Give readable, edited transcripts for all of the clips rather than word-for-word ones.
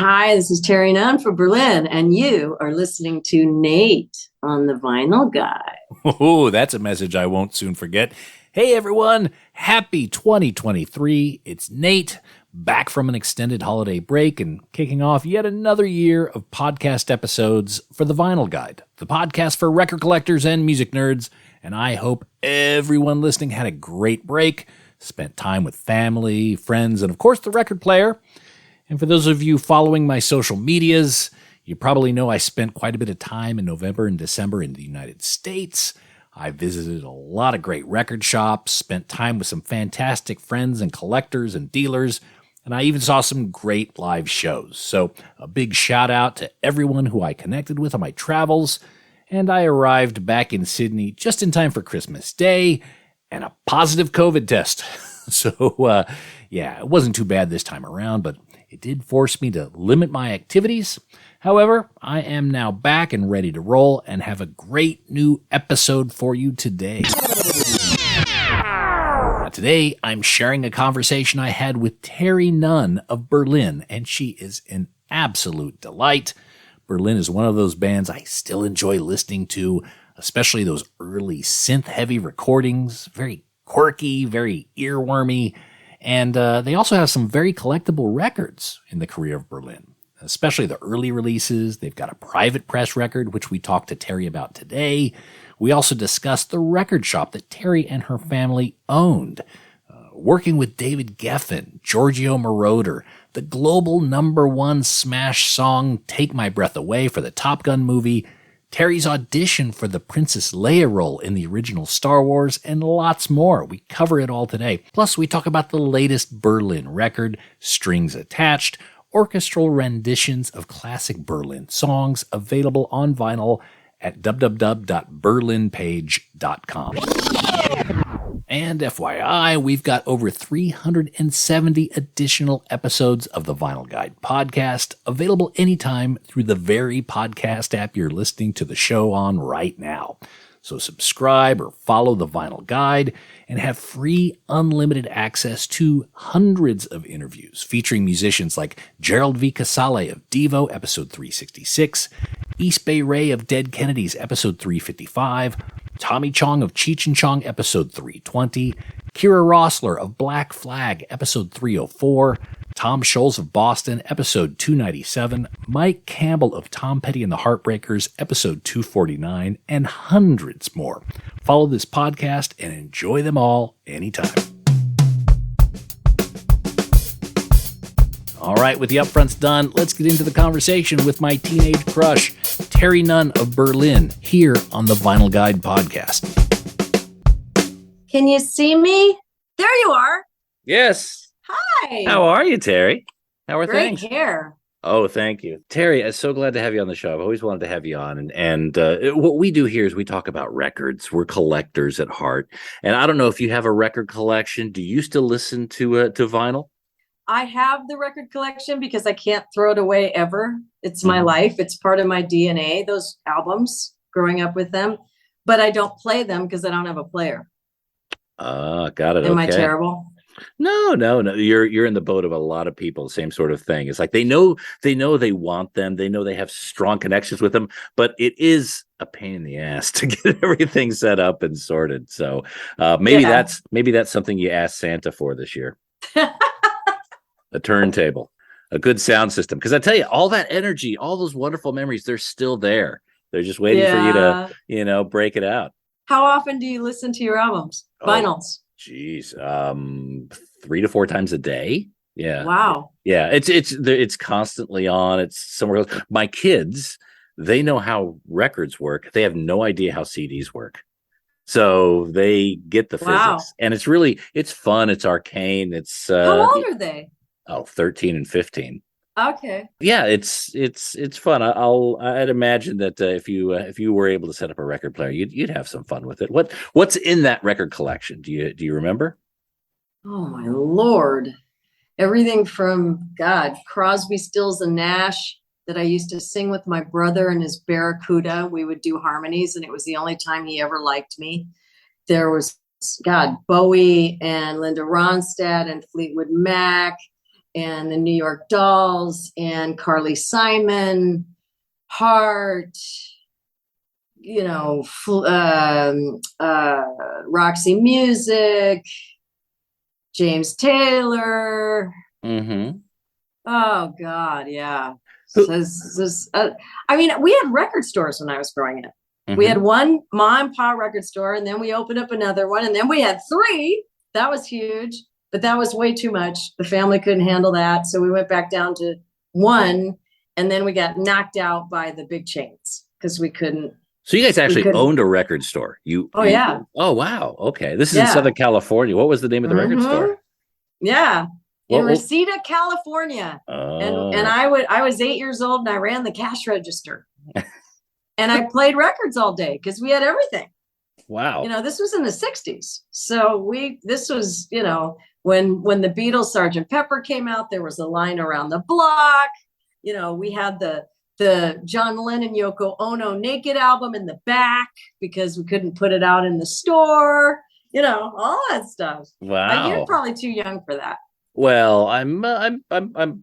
Hi, this is Terry Nunn for Berlin, and you are listening to Nate on the Vinyl Guy. Oh, that's a message I won't soon forget. Hey, everyone. Happy 2023. It's Nate, back from an extended holiday break and kicking off yet another year of podcast episodes for The Vinyl Guide, the podcast for record collectors and music nerds. And I hope everyone listening had a great break, spent time with family, friends, and of course the record player. And for those of you following my social medias, you probably know I spent quite a bit of time in November and December in the United States. I visited a lot of great record shops, spent time with some fantastic friends and collectors and dealers, and I even saw some great live shows. So a big shout out to everyone who I connected with on my travels. And I arrived back in Sydney just in time for Christmas Day and a positive COVID test. So, it wasn't too bad this time around, but it did force me to limit my activities. However, I am now back and ready to roll and have a great new episode for you today. Now, today, I'm sharing a conversation I had with Terry Nunn of Berlin, and she is an absolute delight. Berlin is one of those bands I still enjoy listening to, especially those early synth-heavy recordings, very quirky, very earwormy, and they also have some very collectible records in the career of Berlin, especially the early releases. They've got a private press record, which we talked to Terry about today. We also discussed the record shop that Terry and her family owned, working with David Geffen, Georgio Moroder, the global #1 smash song Take My Breath Away for the Top Gun movie, Terry's audition for the Princess Leia role in the original Star Wars, and lots more. We cover it all today. Plus, we talk about the latest Berlin record, Strings Attached, orchestral renditions of classic Berlin songs available on vinyl at www.berlinpage.com. And FYI, we've got over 370 additional episodes of the Vinyl Guide podcast available anytime through the very podcast app you're listening to the show on right now. So subscribe or follow the Vinyl Guide and have free unlimited access to hundreds of interviews featuring musicians like Gerald V. Casale of Devo, episode 366, East Bay Ray of Dead Kennedys, episode 355, Tommy Chong of Cheech and Chong, episode 320, Kira Rossler of Black Flag, episode 304, Tom Scholes of Boston, episode 297, Mike Campbell of Tom Petty and the Heartbreakers, episode 249, and hundreds more. Follow this podcast and enjoy them all anytime. All right, with the upfronts done, let's get into the conversation with my teenage crush, Terry Nunn of Berlin, here on the Vinyl Guide podcast. Can you see me? There you are. Yes. Hi. How are you, Terry? How are Great things? hair. Oh, thank you. Terry, I'm so glad to have you on the show. I've always wanted to have you on. And what we do here is we talk about records. We're collectors at heart. And I don't know if you have a record collection. Do you still listen to vinyl? I have the record collection because I can't throw it away ever. It's my life. It's part of my DNA, those albums, growing up with them. But I don't play them because I don't have a player. Got it. Am I terrible? No. You're in the boat of a lot of people. Same sort of thing. It's like they know they want them. They know they have strong connections with them, but it is a pain in the ass to get everything set up and sorted. So maybe that's something you ask Santa for this year. A turntable, a good sound system. Because I tell you, all that energy, all those wonderful memories, they're still there. They're just waiting for you to, break it out. How often do you listen to your albums? Vinyls? Geez, 3 to 4 times a day. Yeah. Wow. Yeah. It's constantly on. It's somewhere else. My kids, they know how records work. They have no idea how CDs work. So they get the physics, and it's fun. It's arcane. It's how old are they? 13 and 15. Okay. Yeah, it's fun. I'd imagine that if you were able to set up a record player, you'd have some fun with it. What's in that record collection? Do you remember? Oh my Lord. Everything from Crosby, Stills and Nash that I used to sing with my brother and his Barracuda. We would do harmonies, and it was the only time he ever liked me. There was Bowie and Linda Ronstadt and Fleetwood Mac and the New York Dolls and Carly Simon, Heart, Roxy Music, James Taylor. Mm-hmm. Oh God, yeah. Who- We had record stores when I was growing up. We had one mom and pop record store, and then we opened up another one, and then we had three. That was huge, but that was way too much. The family couldn't handle that, so we went back down to one, and then we got knocked out by the big chains because we couldn't. So you guys actually owned a record store? Yeah. Oh, wow. Okay. This is in Southern California. What was the name of the record store? Yeah. In Reseda, California. And I was 8 years old and I ran the cash register. And I played records all day because we had everything. Wow. This was in the 60s. So this was, when the Beatles Sgt. Pepper came out, there was a line around the block. We had the John Lennon Yoko Ono Naked album in the back because we couldn't put it out in the store, all that stuff. Wow. You're probably too young for that. Well, I'm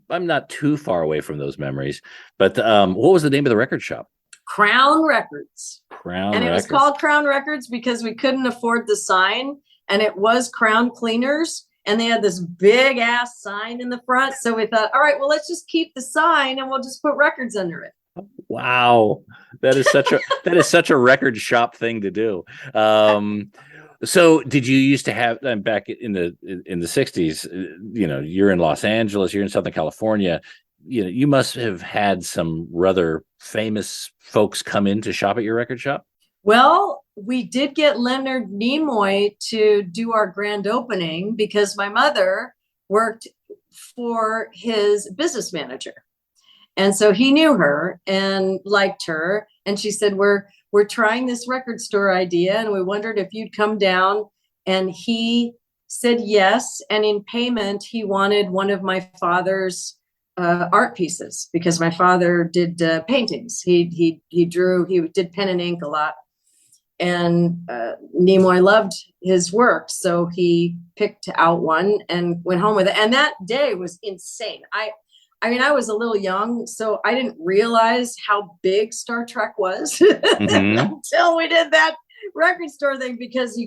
not too far away from those memories. But what was the name of the record shop? Crown Records. And it was called Crown Records because we couldn't afford the sign, and it was Crown Cleaners. And they had this big ass sign in the front. So we thought, all right, well, let's just keep the sign and we'll just put records under it. Wow. That is such a record shop thing to do. So did you used to have back in the 60s, you're in Los Angeles, you're in Southern California, you must have had some rather famous folks come in to shop at your record shop? Well, we did get Leonard Nimoy to do our grand opening because my mother worked for his business manager. And so he knew her and liked her. And she said, we're trying this record store idea, and we wondered if you'd come down. And he said yes. And in payment, he wanted one of my father's art pieces because my father did paintings. He drew, he did pen and ink a lot. And Nimoy loved his work, so he picked out one and went home with it. And that day was insane. I I was a little young, so I didn't realize how big Star Trek was until we did that record store thing, because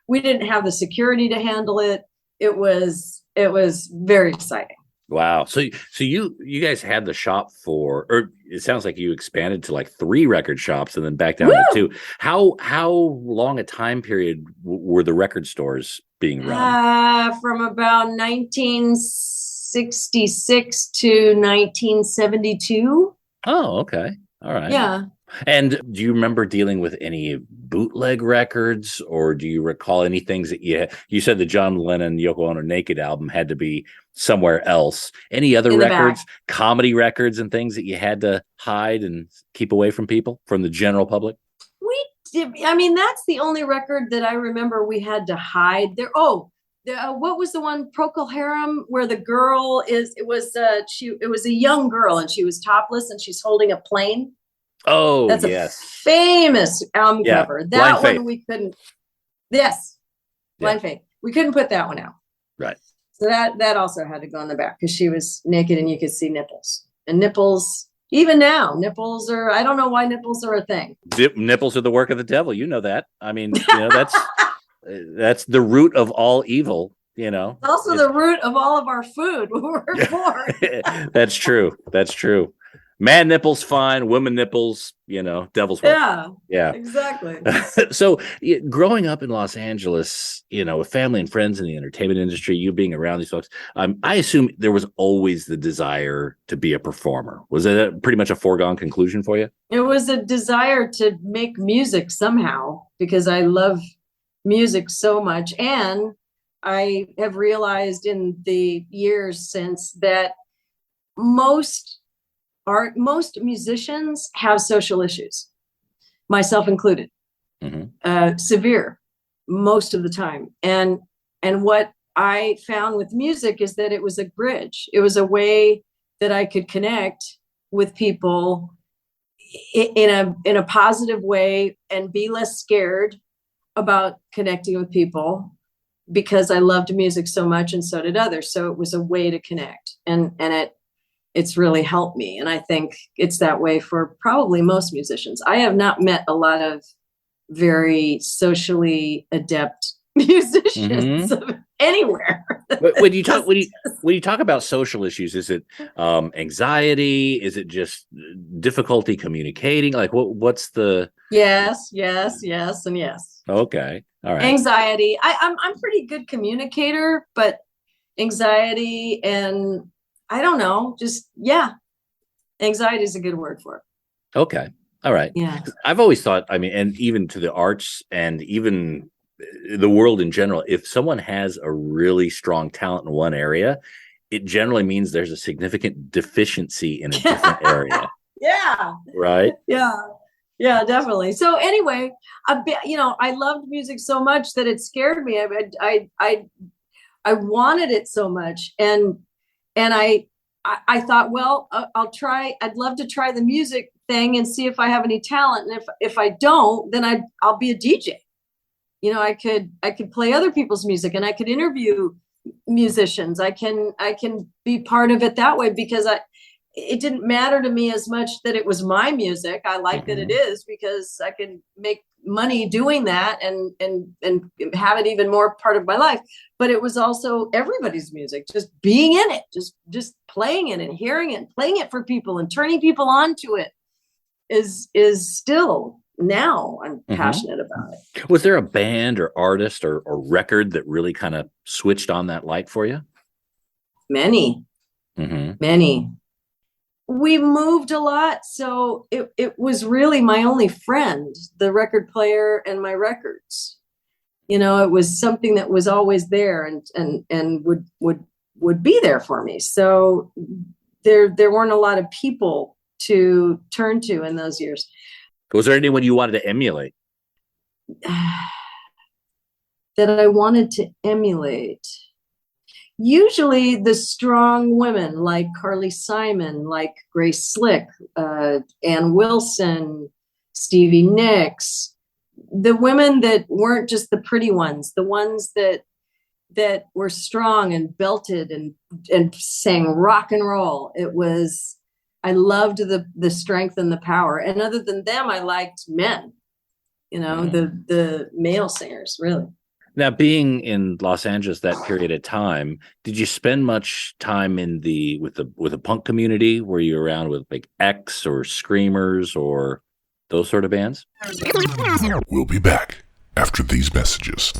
we didn't have the security to handle it. It was very exciting. Wow. So you guys had the shop or it sounds like you expanded to like 3 record shops and then back down to 2. How long a time period were the record stores being run? From about 1966 to 1972. Oh, okay. All right. Yeah. And do you remember dealing with any bootleg records, or do you recall any things that you said the John Lennon Yoko Ono Naked album had to be somewhere else? Any other records, comedy records and things that you had to hide and keep away from people, from the general public? We did. I mean, that's the only record that I remember we had to hide there. Oh, what was the one, Procol Harum, where the girl it was a young girl and she was topless and she's holding a plane. Oh, that's yes. a famous album cover. That Blind one Faith. We couldn't. Yes, Blind Faith. We couldn't put that one out. Right. So that also had to go in the back because she was naked and you could see nipples. And nipples, even now, nipples are. I don't know why nipples are a thing. Nipples are the work of the devil. You know that. I mean, that's the root of all evil. It's also the root of all of our food when we're born. That's true. That's true. Man nipples fine, women nipples, devil's work. Yeah, exactly. So growing up in Los Angeles, with family and friends in the entertainment industry, you being around these folks, I assume there was always the desire to be a performer. Was it pretty much a foregone conclusion for you? It was a desire to make music somehow because I love music so much. And I have realized in the years since that most musicians have social issues, myself included, severe most of the time. And what I found with music is that it was a bridge. It was a way that I could connect with people in a positive way and be less scared about connecting with people because I loved music so much and so did others. So it was a way to connect, and it's really helped me. And I think it's that way for probably most musicians. I have not met a lot of very socially adept musicians anywhere. But when you talk about social issues, is it anxiety? Is it just difficulty communicating? Like what's the Yes, and yes. Okay. All right. Anxiety. I'm pretty good communicator, but anxiety and I don't know, just anxiety is a good word for it. Okay. All right. Yeah. I've always thought, I mean, and even to the arts and even the world in general, if someone has a really strong talent in one area, it generally means there's a significant deficiency in a different area. Yeah. Right? Yeah, definitely. So anyway, I loved music so much that it scared me. I wanted it so much. And I thought, well, I'd love to try the music thing and see if I have any talent. And if I don't, then I'll be a DJ. I could play other people's music and I could interview musicians. I can be part of it that way, because it didn't matter to me as much that it was my music. I like that it is, because I can make money doing that and have it even more part of my life. But it was also everybody's music, just being in it, just playing it and hearing it and playing it for people and turning people onto it is still, now I'm passionate about it. Was there a band or artist or record that really kind of switched on that light for you? Many. We moved a lot, so it was really my only friend, the record player and my records. It was something that was always there and would be there for me. So there weren't a lot of people to turn to in those years. Was there anyone you wanted to emulate? That I wanted to emulate? Usually the strong women like Carly Simon, like Grace Slick, Ann Wilson, Stevie Nicks, the women that weren't just the pretty ones, the ones that were strong and belted and sang rock and roll. I loved the strength and the power. And other than them, I liked men, the male singers, really. Now, being in Los Angeles that period of time, did you spend much time with the punk community? Were you around with like X or Screamers or those sort of bands? We'll be back after these messages.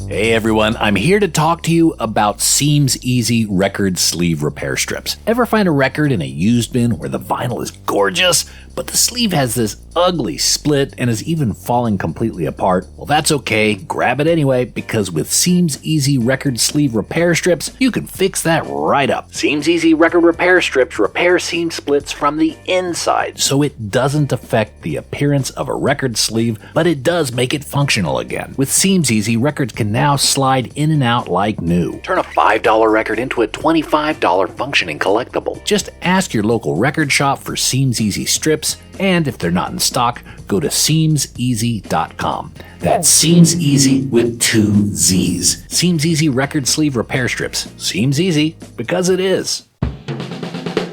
Hey everyone, I'm here to talk to you about Seems Easy record sleeve repair strips. Ever find a record in a used bin where the vinyl is gorgeous, but the sleeve has this ugly split and is even falling completely apart? Well, that's okay. Grab it anyway, because with Seems Easy record sleeve repair strips, you can fix that right up. Seems Easy record repair strips repair seam splits from the inside, so it doesn't affect the appearance of a record sleeve, but it does make it functional again. With Seems Easy, records can now slide in and out like new. Turn a $5 record into a $25 functioning collectible. Just ask your local record shop for Seems Easy strips, and if they're not in stock, go to seamseasy.com. That's Seems Easy with 2 Z's. Seems Easy record sleeve repair strips. Seems easy because it is.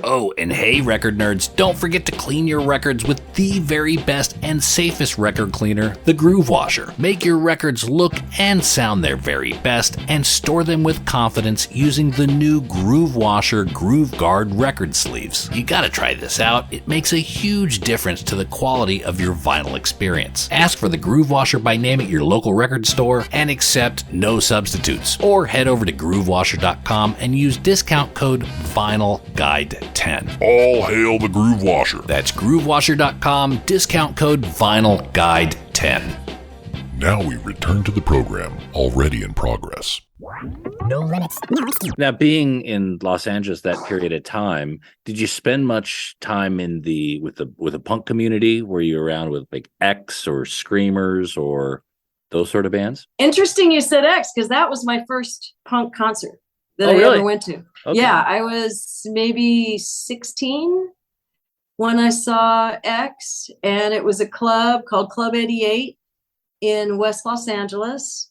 Oh, and hey, record nerds, don't forget to clean your records with the very best and safest record cleaner, the Groove Washer. Make your records look and sound their very best and store them with confidence using the new Groove Washer Groove Guard record sleeves. You gotta try this out. It makes a huge difference to the quality of your vinyl experience. Ask for the Groove Washer by name at your local record store and accept no substitutes. Or head over to groovewasher.com and use discount code VINYLGUIDE10. All hail the Groove Washer. That's groovewasher.com, discount code VINYLGUIDE10. Now we return to the program, already in progress. No limits. Now, being in Los Angeles that period of time, did you spend much time with the punk community? Were you around with like X or Screamers or those sort of bands? Interesting you said X, because that was my first punk concert that I really? ever went to. Okay. Yeah, I was maybe 16 when I saw X, and it was a club called Club 88 in West Los Angeles.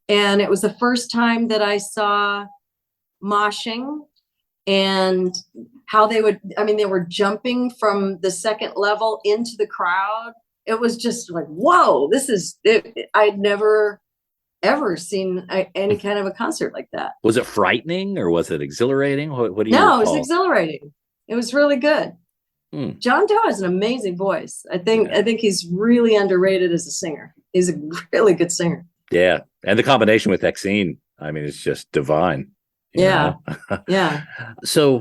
And it was the first time that I saw moshing and how they were jumping from the second level into the crowd. It was just like, whoa, this is it. I'd never ever seen any kind of a concert like that. Was it frightening or was it exhilarating? What do you No, recall? it was exhilarating. It was really good. John Doe has an amazing voice. I think he's really underrated as a singer. He's a really good singer. Yeah. And the combination with Exene, I mean, it's just divine. Yeah. Yeah. So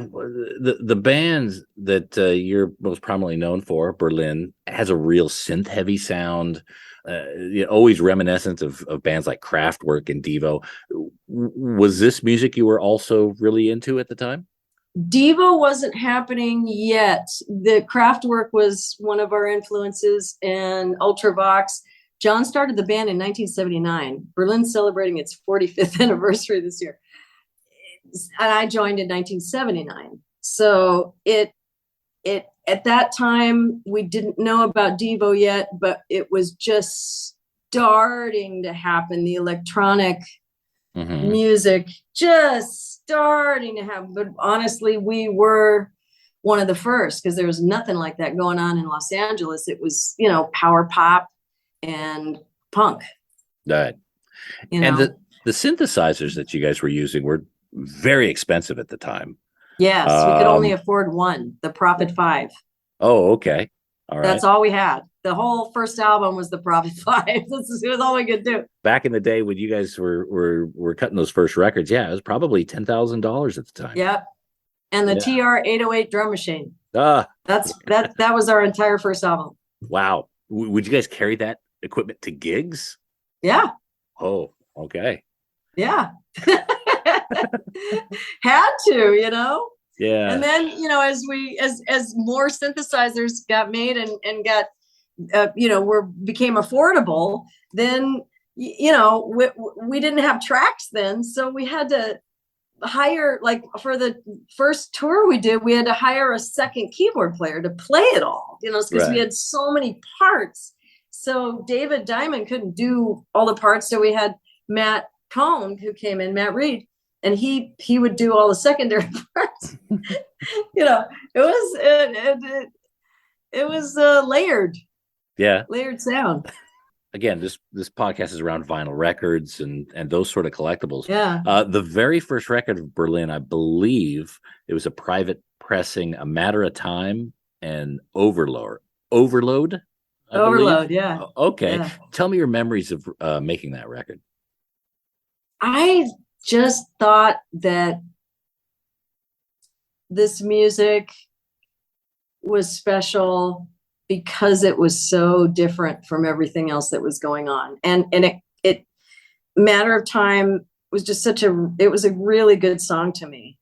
the bands that you're most prominently known for, Berlin, has a real synth heavy sound, always reminiscent of bands like Kraftwerk and Devo. Was this music you were also really into at the time? Devo wasn't happening yet. The Kraftwerk was one of our influences, and Ultravox. John started the band in 1979. Berlin's celebrating its 45th anniversary this year. And I joined in 1979. So it at that time, we didn't know about Devo yet, but it was just starting to happen. The electronic music just starting to happen. But honestly, we were one of the first because there was nothing like that going on in Los Angeles. It was, power pop and punk. Right. And the synthesizers that you guys were using were very expensive at the time. Yes, we could only afford one, the Prophet 5. Oh, okay. All right. That's all we had. The whole first album was the Prophet 5. It was all we could do. Back in the day when you guys were cutting those first records, it was probably $10,000 at the time. Yep. And the TR-808 drum machine. That was our entire first album. Wow. Would you guys carry that equipment to gigs? Yeah. Oh, okay. Yeah. Had to, Yeah. And then, as more synthesizers got made and got, became affordable, then, we didn't have tracks then. So we had to hire, like for the first tour we did, we had to hire a second keyboard player to play it all, because we had so many parts. So David Diamond couldn't do all the parts. So we had Matt Cohn, who came in, Matt Reed, and he would do all the secondary parts. It was layered. Yeah. Layered sound. Again, this podcast is around vinyl records and those sort of collectibles. Yeah. The very first record of Berlin, I believe it was a private pressing, A Matter of Time and Overload. Overload, yeah. Okay. Yeah. Tell me your memories of making that record. I just thought that this music was special because it was so different from everything else that was going on. And it Matter of Time was just it was a really good song to me.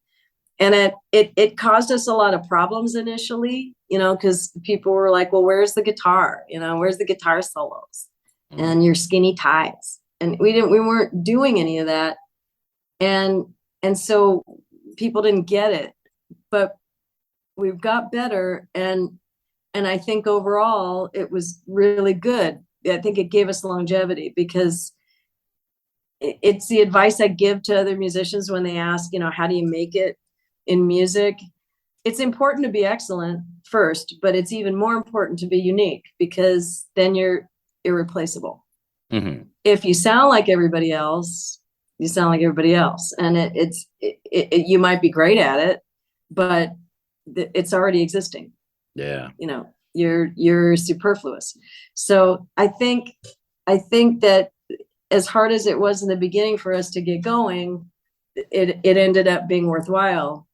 And it caused us a lot of problems initially, because people were like, well, where's the guitar? Where's the guitar solos and your skinny ties? And we weren't doing any of that. And so people didn't get it, but we've got better. And I think overall it was really good. I think it gave us longevity because it's the advice I give to other musicians when they ask, how do you make it in music? It's important to be excellent first, but it's even more important to be unique because then you're irreplaceable. Mm-hmm. If you sound like everybody else, you sound like everybody else. And you might be great at it, but it's already existing. Yeah. You're superfluous. So I think that as hard as it was in the beginning for us to get going, it ended up being worthwhile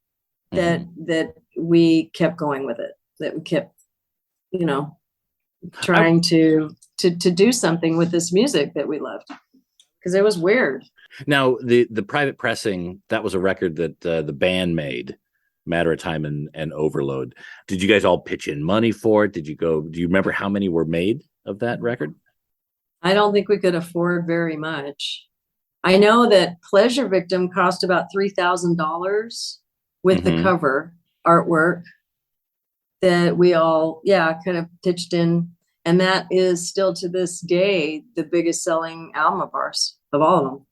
that we kept going with it, that we kept, trying to do something with this music that we loved because it was weird. Now, the private pressing, that was a record that the band made, Matter of Time and Overload. Did you guys all pitch in money for it? Do you remember how many were made of that record? I don't think we could afford very much. I know that Pleasure Victim cost about $3,000 with the cover artwork that we all, kind of pitched in. And that is still to this day the biggest selling album of ours, of all of them.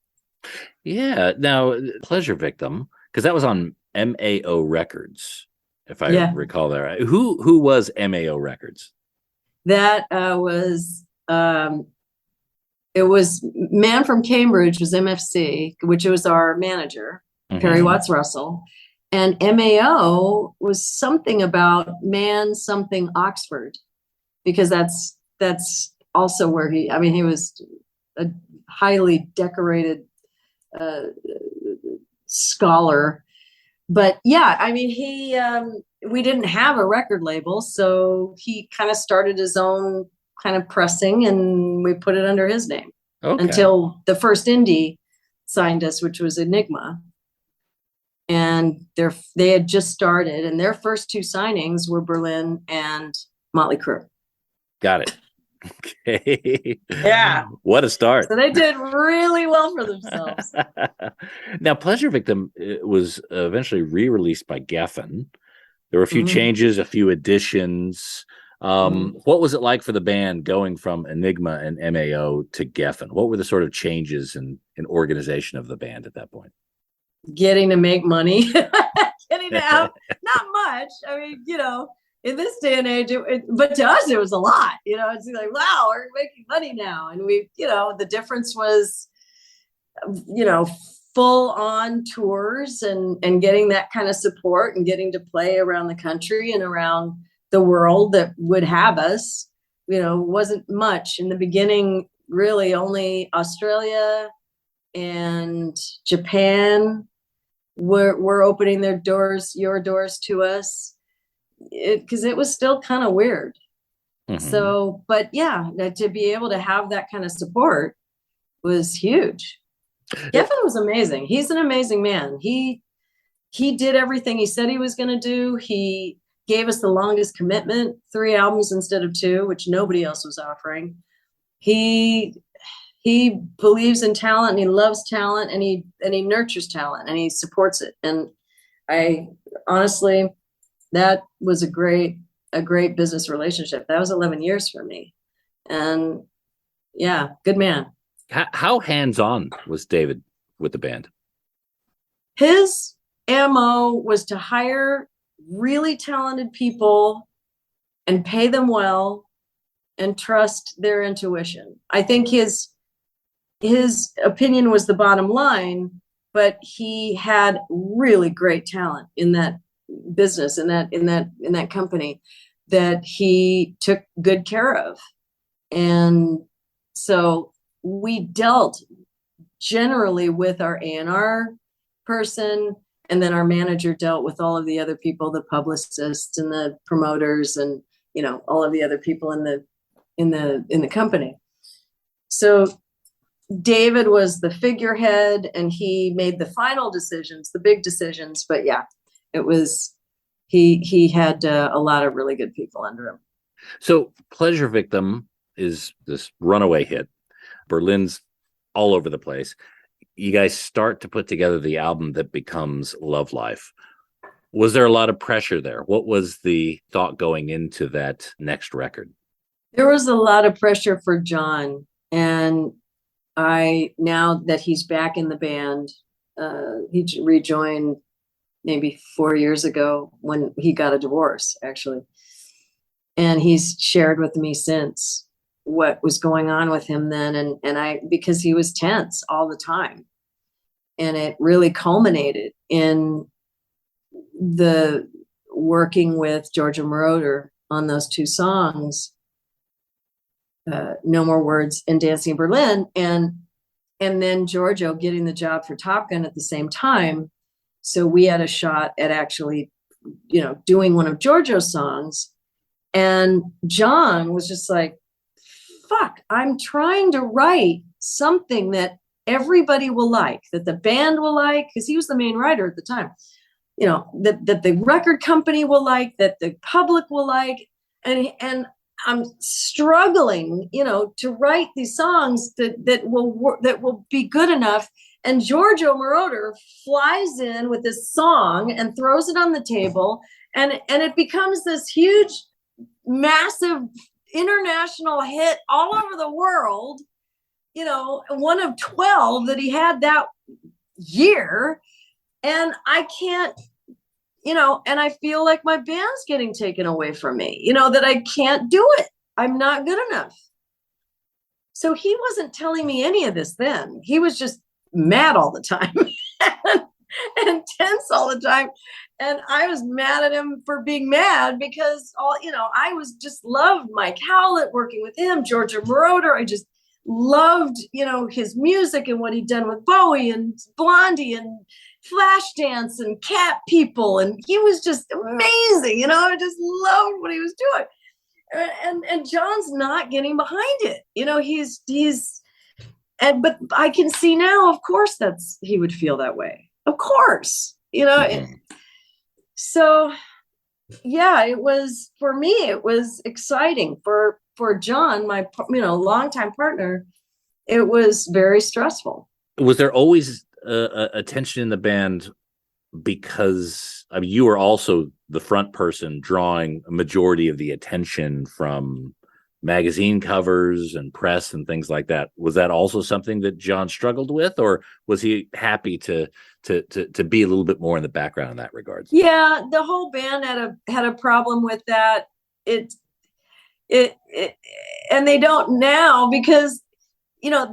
Yeah. Now, Pleasure Victim, because that was on MAO Records, if I Yeah. recall that right. Who was MAO Records? That it was Man from Cambridge was MFC, which was our manager, Perry Watts Russell. And MAO was something about Man something Oxford, because that's also where he was a highly decorated scholar. But yeah, I mean, we didn't have a record label, so he kind of started his own kind of pressing, and we put it under his name until the first indie signed us, which was Enigma. And they had just started, and their first two signings were Berlin and Motley Crue. Got it. Okay. Yeah. What a start. So they did really well for themselves. Now, Pleasure Victim was eventually re-released by Geffen. There were a few changes, a few additions. What was it like for the band going from Enigma and MAO to Geffen? What were the sort of changes in organization of the band at that point? Getting to make money, getting to have not much. I mean, in this day and age, but to us, it was a lot. It's like, wow, we're making money now. And the difference was, full on tours and getting that kind of support and getting to play around the country and around the world that would have us, wasn't much in the beginning. Really only Australia and Japan were opening your doors to us, because it was still kind of weird. So, but yeah, to be able to have that kind of support was huge. Geffen was amazing. He's an amazing man. He did everything he said he was going to do. He gave us the longest commitment, 3 albums instead of 2, which nobody else was offering. He believes in talent, and he loves talent, and he nurtures talent, and he supports it. And I honestly, that was a great business relationship. That was 11 years for me. And yeah, good man. How hands-on was David with the band? His MO was to hire really talented people and pay them well and trust their intuition. I think his opinion was the bottom line, but he had really great talent in that business, in that company, that he took good care of. And so we dealt generally with our A&R person, and then our manager dealt with all of the other people, the publicists and the promoters, and all of the other people in the company. So David was the figurehead, and he made the final decisions, the big decisions. But yeah, it was he had a lot of really good people under him. So Pleasure Victim is this runaway hit. Berlin's all over the place. You guys start to put together the album that becomes Love Life. Was there a lot of pressure there? What was the thought going into that next record? There was a lot of pressure for John. And now that he's back in the band, he rejoined maybe 4 years ago when he got a divorce, actually. And he's shared with me since what was going on with him then. And because he was tense all the time. And it really culminated in the working with Georgio Moroder on those 2 songs, No More Words and Dancing in Berlin. And then Giorgio getting the job for Top Gun at the same time. So we had a shot at actually, doing one of Giorgio's songs. And John was just like, fuck, I'm trying to write something that everybody will like, that the band will like, because he was the main writer at the time, that the record company will like, that the public will like. And I'm struggling, to write these songs that will be good enough. And Giorgio Moroder flies in with this song and throws it on the table, and it becomes this huge, massive international hit all over the world. one of 12 that he had that year. And I can't, and I feel like my band's getting taken away from me, that I can't do it. I'm not good enough. So he wasn't telling me any of this then. He was just mad all the time and tense all the time. And I was mad at him for being mad because I was just loved Mike Howlett, working with him, Georgio Moroder. I just loved, his music and what he'd done with Bowie and Blondie and Flashdance and Cat People. And he was just amazing. I just loved what he was doing. And John's not getting behind it. But I can see now, of course, he would feel that way. Of course, So yeah, it was, for me, it was exciting. For John, my, longtime partner, it was very stressful. Was there always a tension in the band because you were also the front person drawing a majority of the attention from magazine covers and press and things like that? Was that also something that John struggled with, or was he happy to be a little bit more in the background in that regard? Yeah, the whole band had a problem with that. It and they don't now because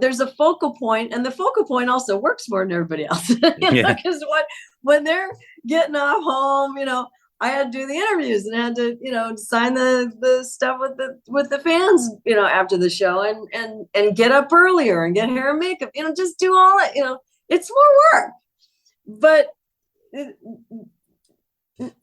there's a focal point, and the focal point also works more than everybody else. Because when they're getting off home, I had to do the interviews and I had to, sign the stuff with the fans, after the show, and get up earlier and get hair and makeup, just do all it. It's more work, but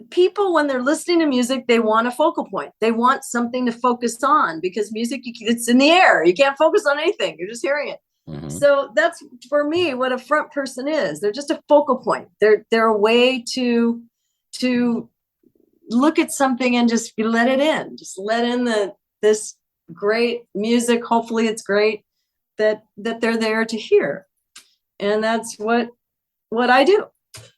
people, when they're listening to music, they want a focal point. They want something to focus on, because music, it's in the air. You can't focus on anything. You're just hearing it. Mm-hmm. So that's, for me, what a front person is. They're just a focal point. They're a way to look at something and just let it in. Just let in this great music. Hopefully it's great that they're there to hear. And that's what I do.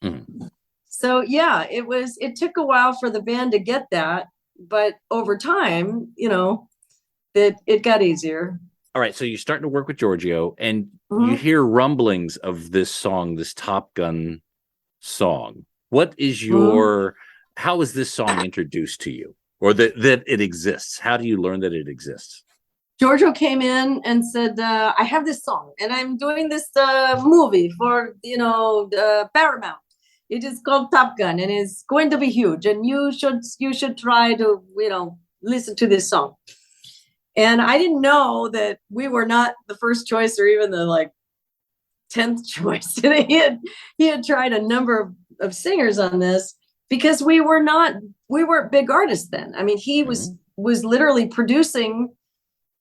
Mm-hmm. So yeah, it took a while for the band to get that, but over time, it got easier. All right. So you're starting to work with Georgio, and you hear rumblings of this song, this Top Gun song. What is how is this song introduced to you, or that it exists? How do you learn that it exists? Georgio came in and said, I have this song and I'm doing this movie for, Paramount. It is called Top Gun and it's going to be huge. And you should try to, listen to this song. And I didn't know that we were not the first choice or even the 10th choice. he had tried a number of singers on this, because we weren't big artists then. I mean, he was literally producing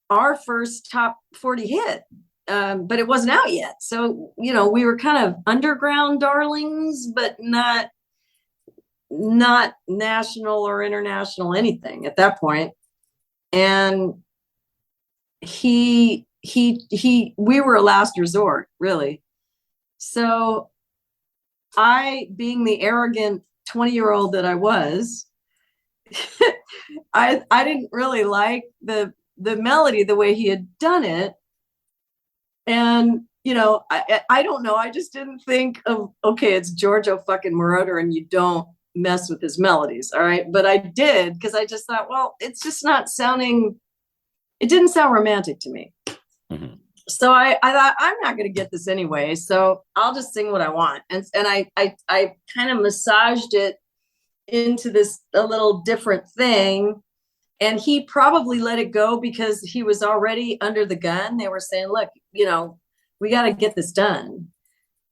our first top 40 hit, but it wasn't out yet. So, we were kind of underground darlings, but not national or international anything at that point. And we were a last resort, really. So I, being the arrogant 20-year-old that I was, I didn't really like the melody, the way he had done it. And, I don't know. I just didn't think of, okay, it's Georgio fucking Moroder and you don't mess with his melodies. All right. But I did, because I just thought, well, it's just not sounding, it didn't sound romantic to me. Mm-hmm. So I thought, I'm not going to get this anyway, so I'll just sing what I want. And I kind of massaged it into a little different thing. And he probably let it go because he was already under the gun. They were saying, look, we got to get this done.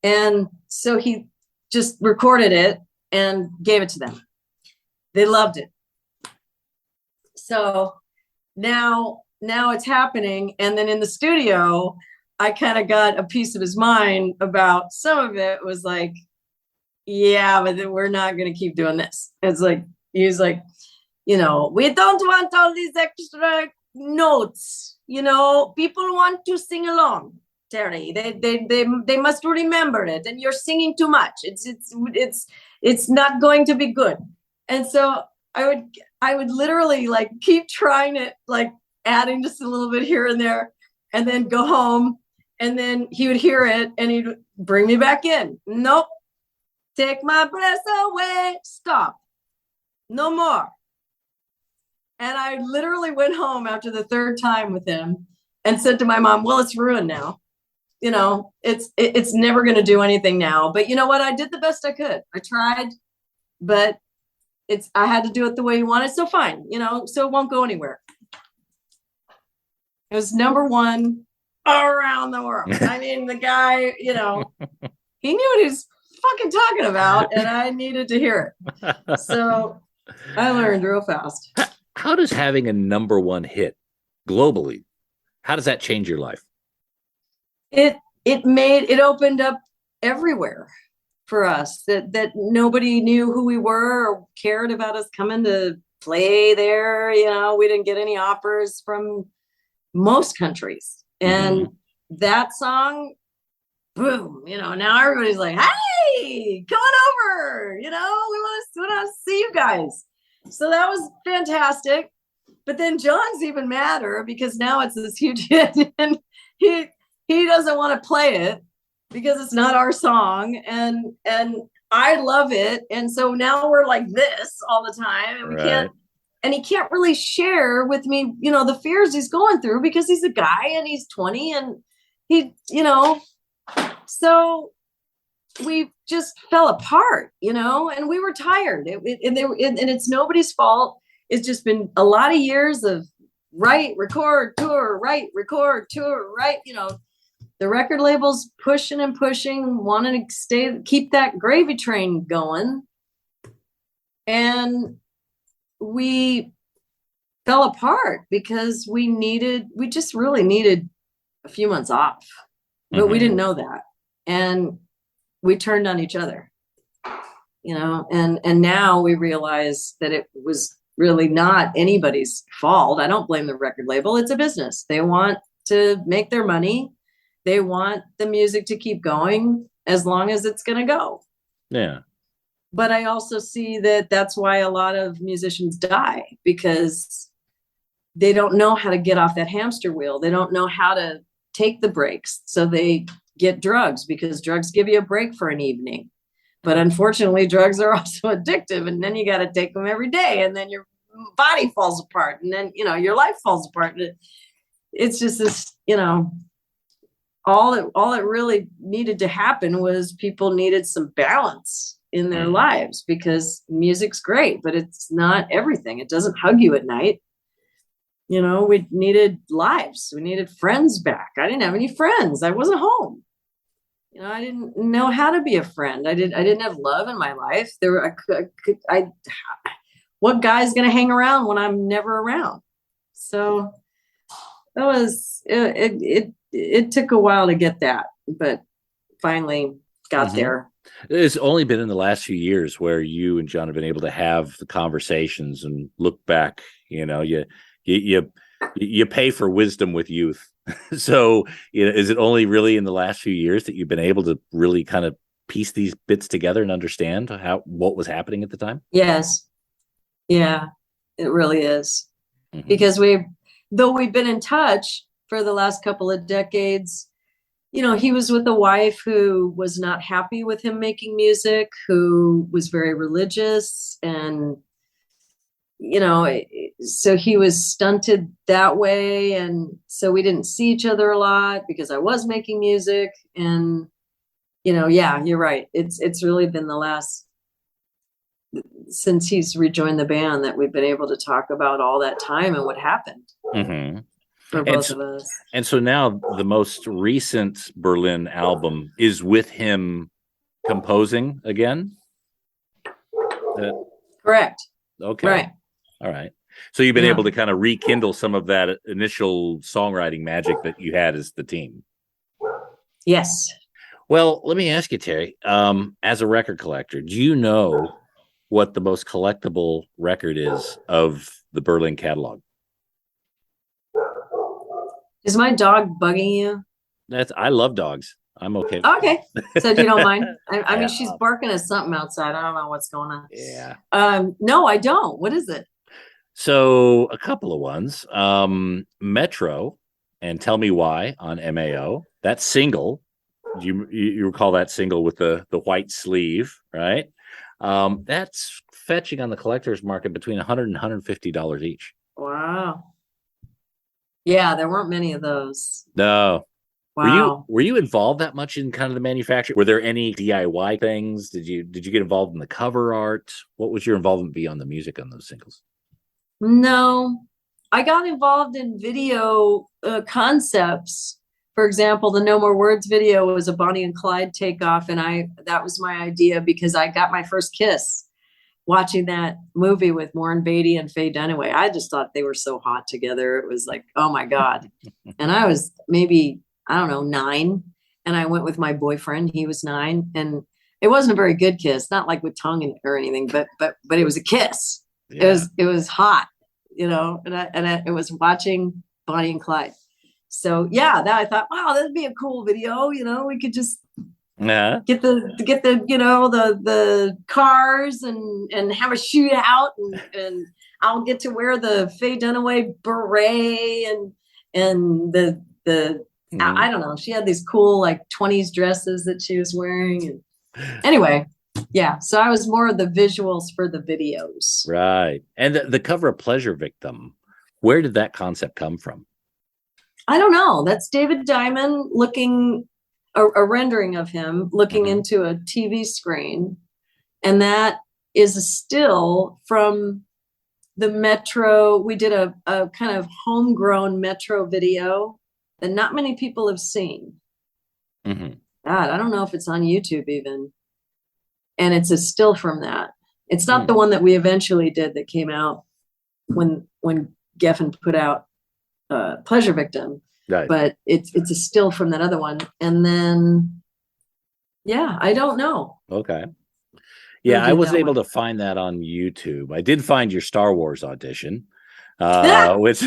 And so he just recorded it and gave it to them. They loved it. So now it's happening. And then in the studio, I kind of got a piece of his mind about some of it. Was like, yeah, but then we're not going to keep doing this. It's like, he's like, we don't want all these extra notes. People want to sing along, Terry. They must remember it. And you're singing too much. It's not going to be good. And so I would literally keep trying it, adding just a little bit here and there, and then go home And then he would hear it and he'd bring me back in. Nope. Take my breath away. Stop. No more. And I literally went home after the third time with him and said to my mom, well, it's ruined now. It's never going to do anything now. But you know what? I did the best I could. I tried, but I had to do it the way he wanted. So fine, so it won't go anywhere. It was number one around the world. I mean, the guy, he knew what he was fucking talking about, and I needed to hear it. So I learned real fast. How does having a number one hit globally, how does that change your life? It opened up everywhere for us that nobody knew who we were or cared about us coming to play there. We didn't get any offers from most countries. And that song, boom, now everybody's like, hey, come on over. We want to see you guys. So that was fantastic. But then John's even madder because now it's this huge hit and he doesn't want to play it because it's not our song. And I love it. And so now we're like this all the time and we can't. And he can't really share with me, the fears he's going through because he's a guy and he's 20 and he, so we just fell apart, and we were tired. And it's nobody's fault. It's just been a lot of years of write, record, tour, write, record, tour, write, the record label's pushing and pushing, wanting to keep that gravy train going. And we fell apart because we just really needed a few months off, but we didn't know that. And we turned on each other, and now we realize that it was really not anybody's fault. I don't blame the record label. It's a business. They want to make their money. They want the music to keep going as long as it's going to go. Yeah. But I also see that that's why a lot of musicians die, because they don't know how to get off that hamster wheel. They don't know how to take the breaks. So they get drugs because drugs give you a break for an evening. But unfortunately, drugs are also addictive. And then you got to take them every day. And then your body falls apart. And then, your life falls apart. It's just this, all it really needed to happen was people needed some balance in their lives, because music's great, but it's not everything. It doesn't hug you at night. We needed lives. We needed friends back. I didn't have any friends. I wasn't home. I didn't know how to be a friend. I didn't have love in my life. What guy's going to hang around when I'm never around? So that was, it took a while to get that, but finally got there. It's only been in the last few years where you and John have been able to have the conversations and look back. You pay for wisdom with youth. So, is it only really in the last few years that you've been able to really kind of piece these bits together and understand what was happening at the time? Yes. Yeah, it really is. Because though we've been in touch for the last couple of decades, he was with a wife who was not happy with him making music, who was very religious, and, so he was stunted that way. And so we didn't see each other a lot because I was making music. And, yeah, you're right. It's really been since he's rejoined the band that we've been able to talk about all that time and what happened. For both of us. And so now the most recent Berlin album is with him composing again? Correct. Okay. Right. All right. So you've been able to kind of rekindle some of that initial songwriting magic that you had as the team. Yes. Well, let me ask you, Terri, as a record collector, do you know what the most collectible record is of the Berlin catalog? Is my dog bugging you? I love dogs. I'm okay. Okay. So if you don't mind. I mean, she's barking at something outside. I don't know what's going on. Yeah. No, I don't. What is it? So a couple of ones. Metro and Tell Me Why on MAO. That single, you recall that single with the white sleeve, right? That's fetching on the collector's market between $100 and $150 each. Wow. Yeah, there weren't many of those. No. Wow. Were you involved that much in kind of the manufacture? Were there any DIY things? Did you get involved in the cover art? What was your involvement beyond the music on those singles? No, I got involved in video concepts. For example, the No More Words video was a Bonnie and Clyde takeoff, and that was my idea because I got my first kiss watching that movie with Warren Beatty and Faye Dunaway. I just thought they were so hot together. It was like, oh my God. And I was maybe, I don't know, 9. And I went with my boyfriend. He was 9. And it wasn't a very good kiss, not like with tongue or anything, but it was a kiss. Yeah. It was hot, you know, and it was watching Bonnie and Clyde. So yeah, that I thought, wow, that'd be a cool video. You know, we could just get the you know, the cars and have a shootout and I'll get to wear the Faye Dunaway beret and the I don't know. She had these cool like 20s dresses that she was wearing. And anyway, yeah. So I was more of the visuals for the videos. Right. And the cover of Pleasure Victim, where did that concept come from? I don't know. That's David Diamond looking, a rendering of him looking into a TV screen. And that is a still from the Metro. We did a kind of homegrown Metro video that not many people have seen. God, I don't know if it's on YouTube even. And it's a still from that. It's not the one that we eventually did that came out when Geffen put out Pleasure Victim. Right. But it's a still from that other one. And then, yeah, I don't know. Okay. Yeah, I was able to find that on YouTube. I did find your Star Wars audition, which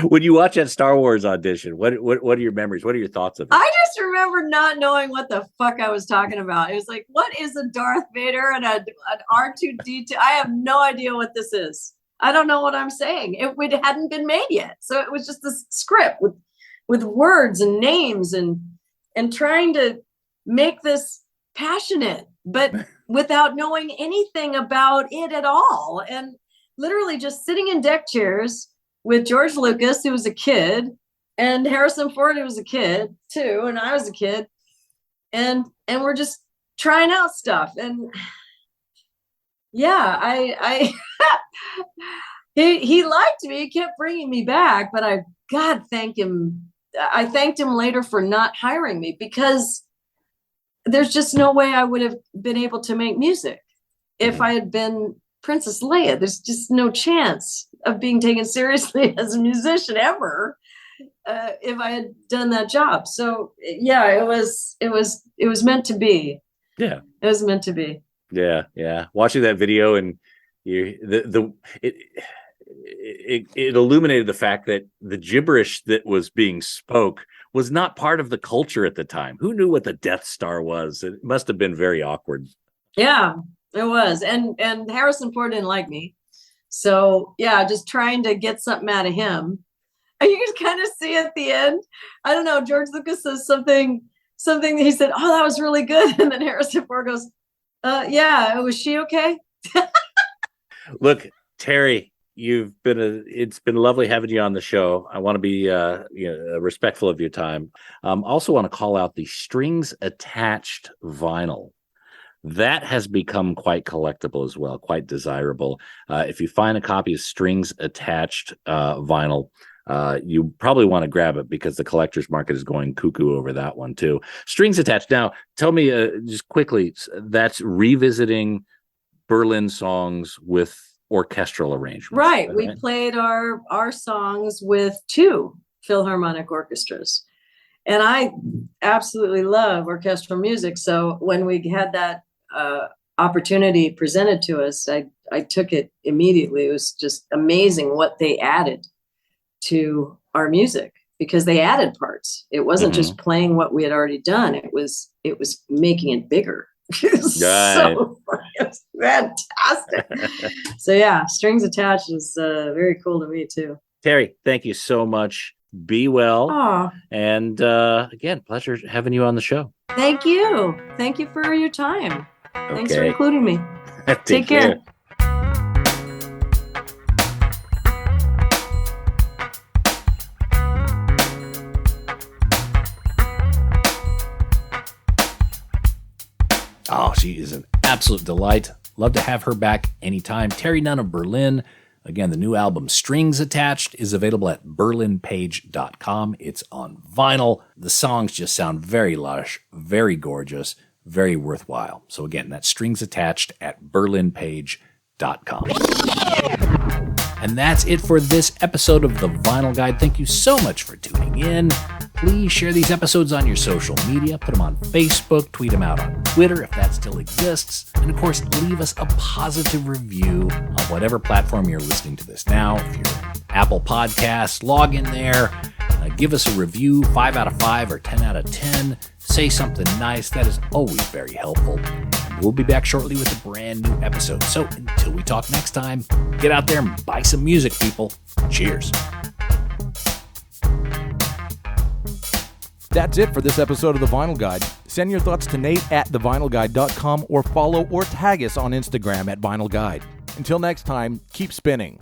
when you watch that Star Wars audition, what are your memories? What are your thoughts of it? I just remember not knowing what the fuck I was talking about. It was like, what is a Darth Vader and an R2-D2? I have no idea what this is. I don't know what I'm saying. It hadn't been made yet. So it was just this script with words and names and trying to make this passionate, but without knowing anything about it at all. And literally just sitting in deck chairs with George Lucas, who was a kid, and Harrison Ford, who was a kid too, and I was a kid. And we're just trying out stuff. And yeah, I he liked me. He kept bringing me back, but I thanked him later for not hiring me because there's just no way I would have been able to make music if I had been Princess Leia. There's just no chance of being taken seriously as a musician ever if I had done that job. So yeah, it was meant to be. Yeah, it was meant to be. Yeah. Watching that video and it illuminated the fact that the gibberish that was being spoke was not part of the culture at the time. Who knew what the Death Star was? It must have been very awkward. Yeah, it was. And Harrison Ford didn't like me. So yeah, just trying to get something out of him. And you can kind of see at the end, I don't know, George Lucas says something that he said, oh, that was really good. And then Harrison Ford goes, yeah, was she okay? Look, Terri, it's been lovely having you on the show. I want to be respectful of your time. Also want to call out the strings attached vinyl. That has become quite collectible as well, quite desirable. If you find a copy of strings attached vinyl, you probably want to grab it because the collector's market is going cuckoo over that one too. Strings attached. Now, tell me just quickly, that's revisiting Berlin songs with orchestral arrangements. Right. We played our songs with 2 Philharmonic orchestras. And I absolutely love orchestral music. So when we had that opportunity presented to us, I took it immediately. It was just amazing what they added to our music because they added parts. It wasn't just playing what we had already done. It was making it bigger. It was fantastic. So yeah, strings attached is very cool to me too. Terri, thank you so much. Be well. Oh, And again, pleasure having you on the show. thank you. Thank you for your time. Thanks for Okay. including me. Take care. Oh, she is an absolute delight. Love to have her back anytime. Terri Nunn of Berlin. Again, the new album Strings Attached is available at berlinpage.com. It's on vinyl. The songs just sound very lush, very gorgeous, very worthwhile. So again, that's Strings Attached at berlinpage.com. And that's it for this episode of The Vinyl Guide. Thank you so much for tuning in. Please share these episodes on your social media. Put them on Facebook, tweet them out on Twitter if that still exists. And of course, leave us a positive review on whatever platform you're listening to this now. If you're Apple Podcasts, log in there. Give us a review, 5 out of 5 or 10 out of 10. Say something nice. That is always very helpful. We'll be back shortly with a brand new episode. So until we talk next time, get out there and buy some music, people. Cheers. That's it for this episode of The Vinyl Guide. Send your thoughts to Nate at thevinylguide.com or follow or tag us on Instagram at Vinyl Guide. Until next time, keep spinning.